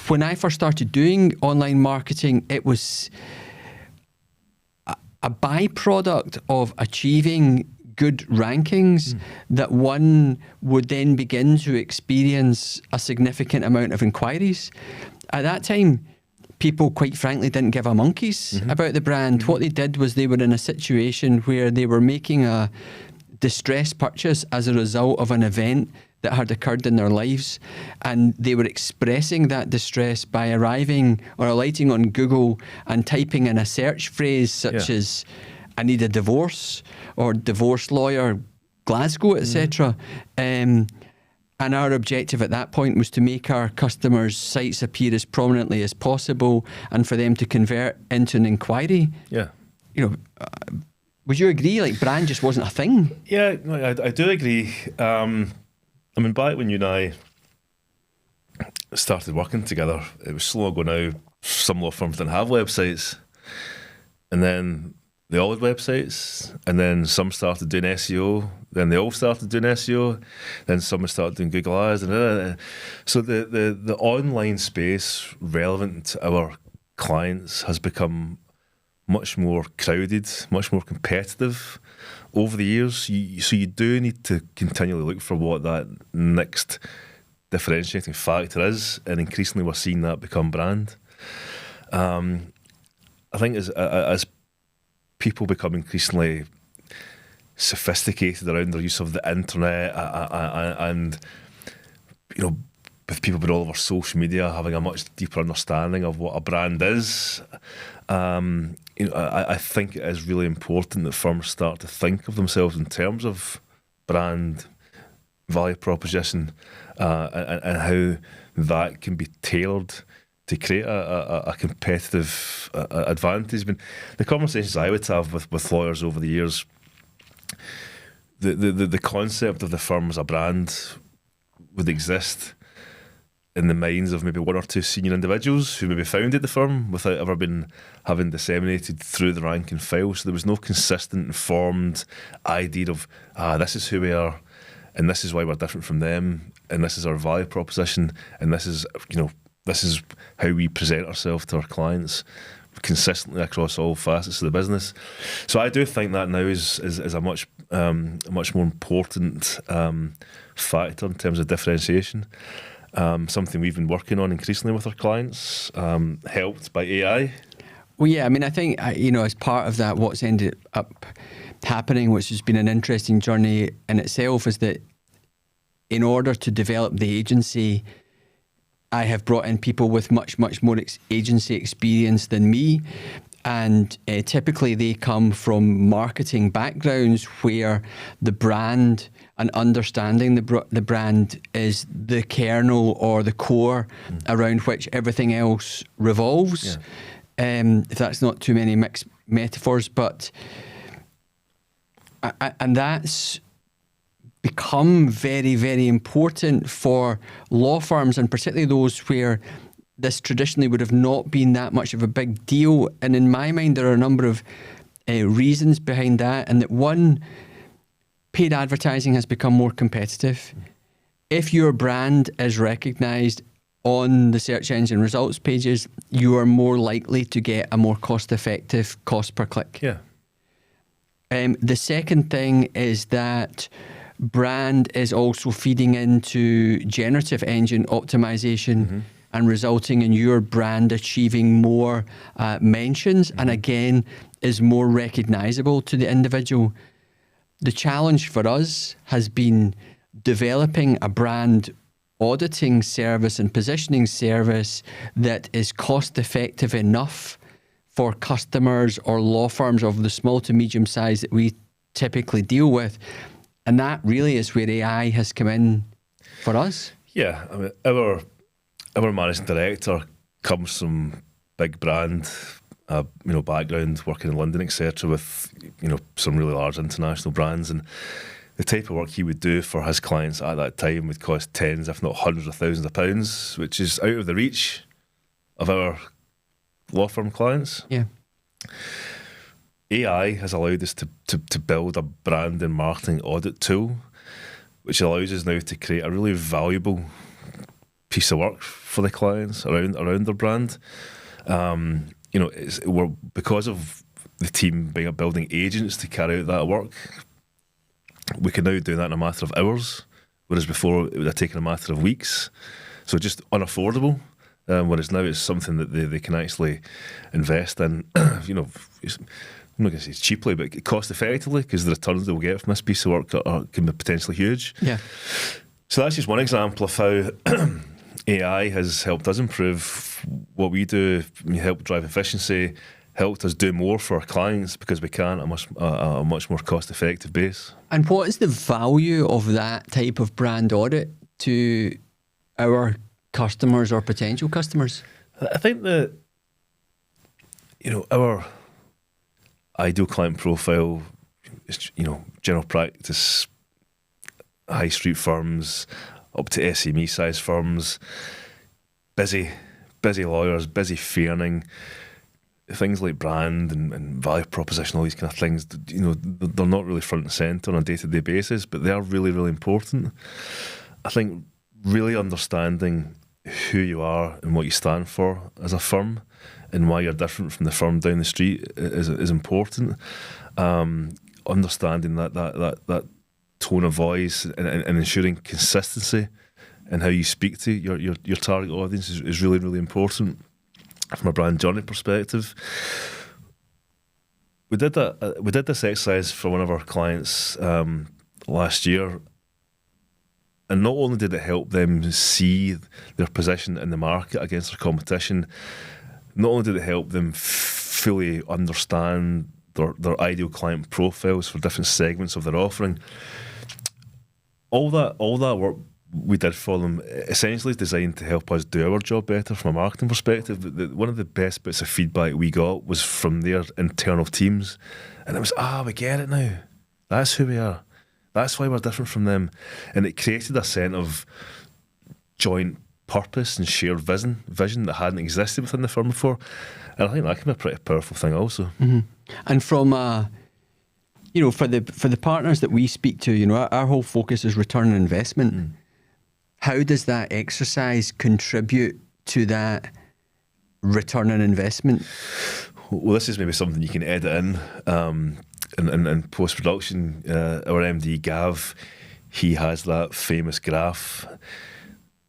when I first started doing online marketing, it was a byproduct of achieving good rankings that one would then begin to experience a significant amount of inquiries. At that time, people, quite frankly, didn't give a monkeys about the brand. What they did was they were in a situation where they were making a distressed purchase as a result of an event that had occurred in their lives, and they were expressing that distress by arriving or alighting on Google and typing in a search phrase such as "I need a divorce" or "divorce lawyer Glasgow," etc. And our objective at that point was to make our customers' sites appear as prominently as possible and for them to convert into an inquiry. Yeah. You know, would you agree? Like, brand just wasn't a thing. Yeah, no, I do agree. I mean, back when you and I started working together, it was so long ago now, some law firms didn't have websites. And then they all had websites. And then some started doing SEO. Then they all started doing SEO. Then some started doing Google Ads. So the online space relevant to our clients has become much more crowded, much more competitive over the years. So you do need to continually look for what that next differentiating factor is, and increasingly we're seeing that become brand. I think as people become increasingly sophisticated around their use of the internet, and you know, with people being all over social media, having a much deeper understanding of what a brand is, you know, I think it is really important that firms start to think of themselves in terms of brand, value proposition, and how that can be tailored to create a competitive advantage. I mean, the conversations I would have with lawyers over the years, the concept of the firm as a brand would exist in the minds of maybe one or two senior individuals who maybe founded the firm without ever having disseminated through the rank and file. So there was no consistent, informed idea of, this is who we are, and this is why we're different from them, and this is our value proposition, and this is, you know, this is how we present ourselves to our clients consistently across all facets of the business. So I do think that now is a much more important factor in terms of differentiation. Something we've been working on increasingly with our clients, helped by AI. Well, yeah, I mean, I think, you know, as part of that, what's ended up happening, which has been an interesting journey in itself, is that in order to develop the agency, I have brought in people with much more agency experience than me. And typically they come from marketing backgrounds where the brand and understanding the brand is the kernel or the core around which everything else revolves. Yeah. If that's not too many mixed metaphors, but and that's become very important for law firms, and particularly those where this traditionally would have not been that much of a big deal. And in my mind, there are a number of reasons behind that. And that one, paid advertising has become more competitive. If your brand is recognised on the search engine results pages, you are more likely to get a more cost-effective cost per click. Yeah. The second thing is that brand is also feeding into generative engine optimization and resulting in your brand achieving more mentions and again is more recognizable to the individual. The challenge for us has been developing a brand auditing service and positioning service that is cost effective enough for customers or law firms of the small to medium size that we typically deal with. And that really is where AI has come in for us. Yeah, I mean, our managing director comes from big brand, background, working in London, etc., with some really large international brands, and the type of work he would do for his clients at that time would cost tens, if not hundreds of thousands of pounds, which is out of the reach of our law firm clients. Yeah. AI has allowed us to build a brand and marketing audit tool, which allows us now to create a really valuable piece of work for the clients around their brand. We're because of the team building agents to carry out that work. We can now do that in a matter of hours, whereas before it would have taken a matter of weeks. So just unaffordable. Whereas now it's something that they can actually invest in. I'm not going to say it's cheaply, but cost effectively, because the returns they'll get from this piece of work can be potentially huge. Yeah. So that's just one example of how AI has helped us improve what we do, help drive efficiency, helped us do more for our clients because we can at a much more cost-effective base. And what is the value of that type of brand audit to our customers or potential customers? I think that, our ideal client profile is, general practice, high street firms, up to SME size firms, busy lawyers, busy fee earning, things like brand and value proposition, all these kind of things, they're not really front and centre on a day-to-day basis, but they are really, really important. I think really understanding who you are and what you stand for as a firm and why you're different from the firm down the street is important. Understanding that tone of voice and ensuring consistency in how you speak to your target audience is really, really important from a brand journey perspective. We did this exercise for one of our clients last year, and not only did it help them see their position in the market against their competition, not only did it help them fully understand their ideal client profiles for different segments of their offering. All that work we did for them essentially is designed to help us do our job better from a marketing perspective. One of the best bits of feedback we got was from their internal teams, and it was, we get it now. That's who we are. That's why we're different from them. And it created a sense of joint purpose and shared vision that hadn't existed within the firm before. And I think that can be a pretty powerful thing also. Mm-hmm. And from for the partners that we speak to, our whole focus is return on investment. Mm. How does that exercise contribute to that return on investment? Well, this is maybe something you can edit in post-production. Our MD, Gav, he has that famous graph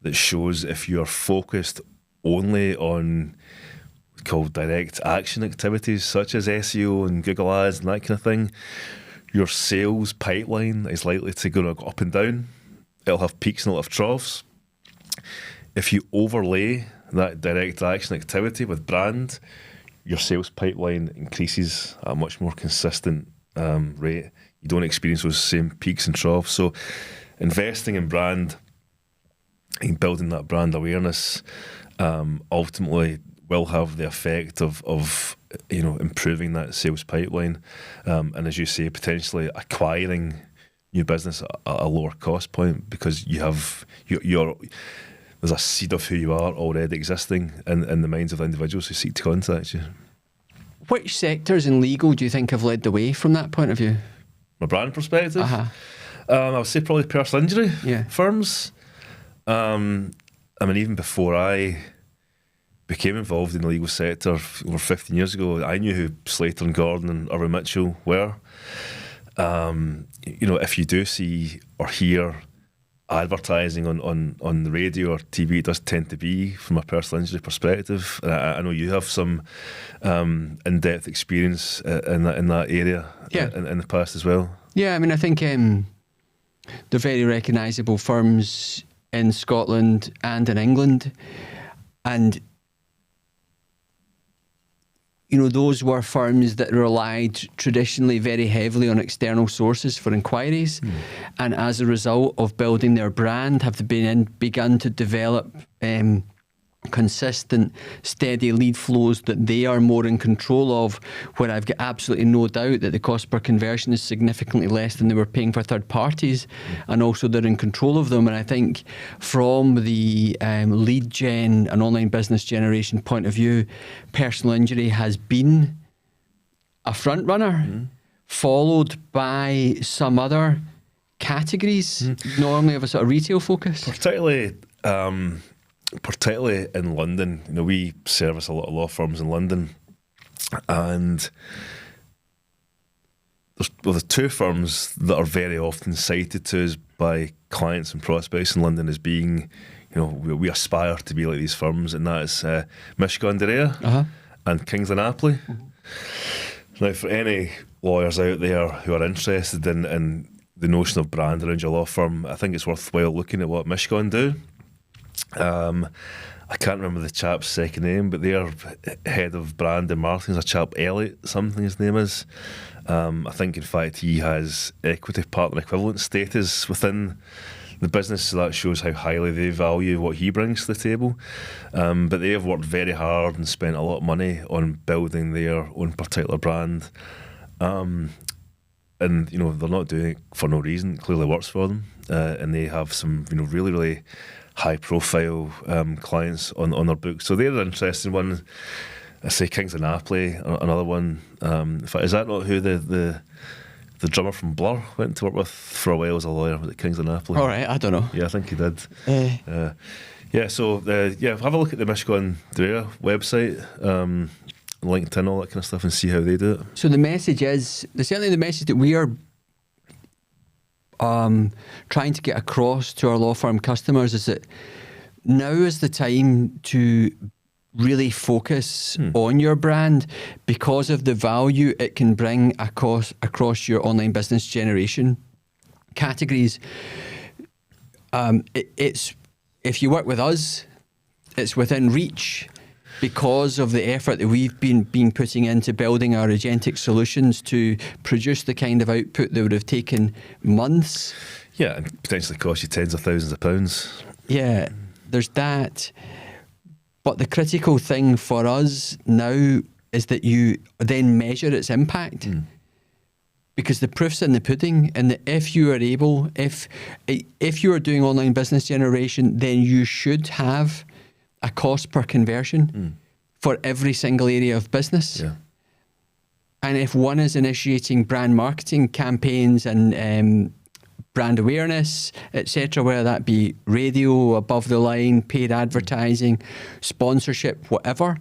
that shows if you're focused only on called direct action activities such as SEO and Google Ads and that kind of thing, your sales pipeline is likely to go up and down. It'll have peaks and it'll have troughs. If you overlay that direct action activity with brand, your sales pipeline increases at a much more consistent rate. You don't experience those same peaks and troughs. So investing in brand and building that brand awareness ultimately will have the effect of improving that sales pipeline, and as you say, potentially acquiring new business at a lower cost point because you have there's a seed of who you are already existing in the minds of the individuals who seek to contact you. Which sectors in legal do you think have led the way from that point of view? From a brand perspective, I would say probably personal injury firms. Even before I became involved in the legal sector over 15 years ago, I knew who Slater and Gordon and Irvin Mitchell were. If you do see or hear advertising on the radio or TV, it does tend to be from a personal injury perspective. I know you have some in-depth experience in that area in the past as well. Yeah, I think they're very recognisable firms in Scotland and in England, and those were firms that relied traditionally very heavily on external sources for inquiries, and as a result of building their brand, have begun to develop consistent, steady lead flows that they are more in control of, where I've got absolutely no doubt that the cost per conversion is significantly less than they were paying for third parties, and also they're in control of them. And I think from the lead gen and online business generation point of view, personal injury has been a front runner, followed by some other categories, normally of a sort of retail focus. Particularly particularly in London, we service a lot of law firms in London, and there's two firms that are very often cited to us by clients and prospects in London as being, we aspire to be like these firms, and that is Michigan and Kings and Apley. Now, for any lawyers out there who are interested in the notion of brand around your law firm, I think it's worthwhile looking at what Michigan do. I can't remember the chap's second name, but their head of brand and marketing is a chap, Elliot, something his name is. I think, in fact, he has equity partner equivalent status within the business, so that shows how highly they value what he brings to the table. But they have worked very hard and spent a lot of money on building their own particular brand. And, they're not doing it for no reason. It clearly works for them. And they have some, really, really high-profile clients on their books. So they're an interesting one. I say Kings and Apley, another one. In fact, is that not who the drummer from Blur went to work with for a while as a lawyer? Was it Kings and Apley? All right, I don't know. Yeah, I think he did. Have a look at the Michigan Drea website, LinkedIn, all that kind of stuff, and see how they do it. So the message is, certainly the message that we are trying to get across to our law firm customers is that now is the time to really focus on your brand because of the value it can bring across your online business generation categories. It's if you work with us, it's within reach because of the effort that we've been putting into building our agentic solutions to produce the kind of output that would have taken months. Yeah, and potentially cost you tens of thousands of pounds. Yeah, there's that. But the critical thing for us now is that you then measure its impact. Because the proof's in the pudding, and that if you are able, if you are doing online business generation, then you should have a cost per conversion for every single area of business. Yeah. And if one is initiating brand marketing campaigns and brand awareness, etc., whether that be radio, above the line, paid advertising, sponsorship, whatever,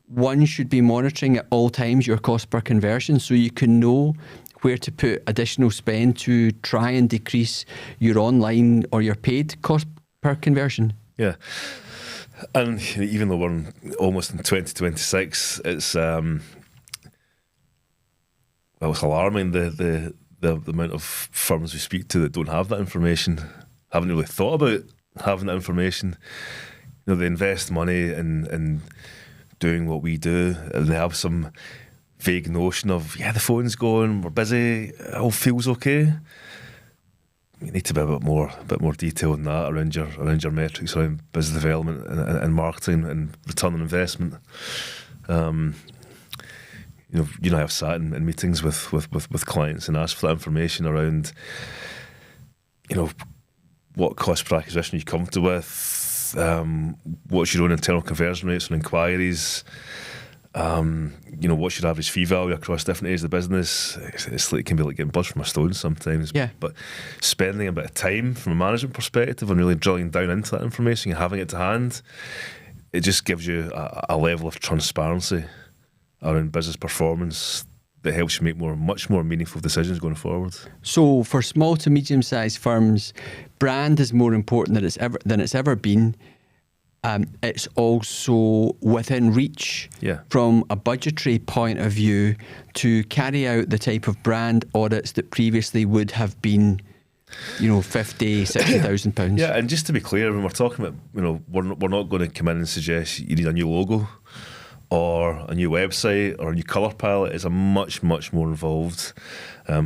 one should be monitoring at all times your cost per conversion so you can know where to put additional spend to try and decrease your online or your paid cost per conversion. Yeah. And even though we're almost in 2026, it's alarming the amount of firms we speak to that don't have that information, haven't really thought about having that information. They invest money in doing what we do, and they have some vague notion of, the phone's going, we're busy, it all feels okay. You need to be a bit more detail than that around your metrics around business development and marketing and return on investment. I have sat in meetings with clients and asked for that information around, what cost per acquisition are you comfortable with, what's your own internal conversion rates on inquiries, what's your average fee value across different areas of the business. It can be like getting blood from a stone sometimes. Yeah. But spending a bit of time from a management perspective and really drilling down into that information and having it to hand, it just gives you a level of transparency around business performance that helps you make much more meaningful decisions going forward. So for small to medium-sized firms, brand is more important than it's ever been. It's also within reach from a budgetary point of view to carry out the type of brand audits that previously would have been, £50,000, £60,000. Yeah, and just to be clear, when we're talking about, we're not going to come in and suggest you need a new logo or a new website or a new colour palette. It's a much, much more involved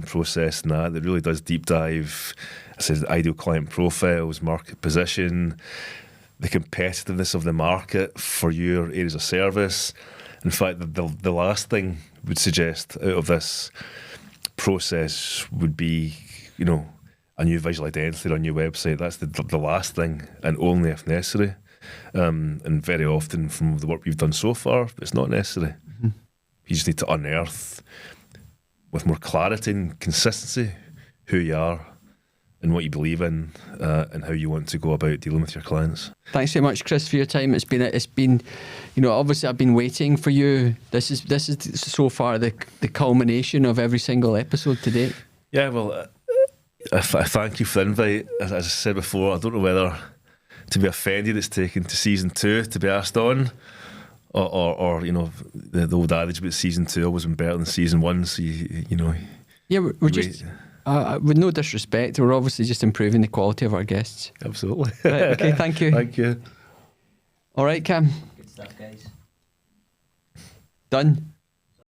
process than that. It really does deep dive. It says ideal client profiles, market position, the competitiveness of the market for your areas of service. In fact, the last thing we'd suggest out of this process would be, a new visual identity or a new website. That's the last thing, and only if necessary. And very often from the work we've done so far, it's not necessary. Mm-hmm. You just need to unearth with more clarity and consistency who you are and what you believe in, and how you want to go about dealing with your clients. Thanks very much, Chris, for your time. It's been, obviously I've been waiting for you. This is so far the culmination of every single episode to date. Yeah, well, I thank you for the invite. As I said before, I don't know whether to be offended it's taken to season 2 to be asked on, or the old adage about season 2 always been better than season 1. So yeah, we're just. With no disrespect, we're obviously just improving the quality of our guests. Absolutely. Right, okay, thank you. Thank you. All right, Cam. Good stuff, guys. Done.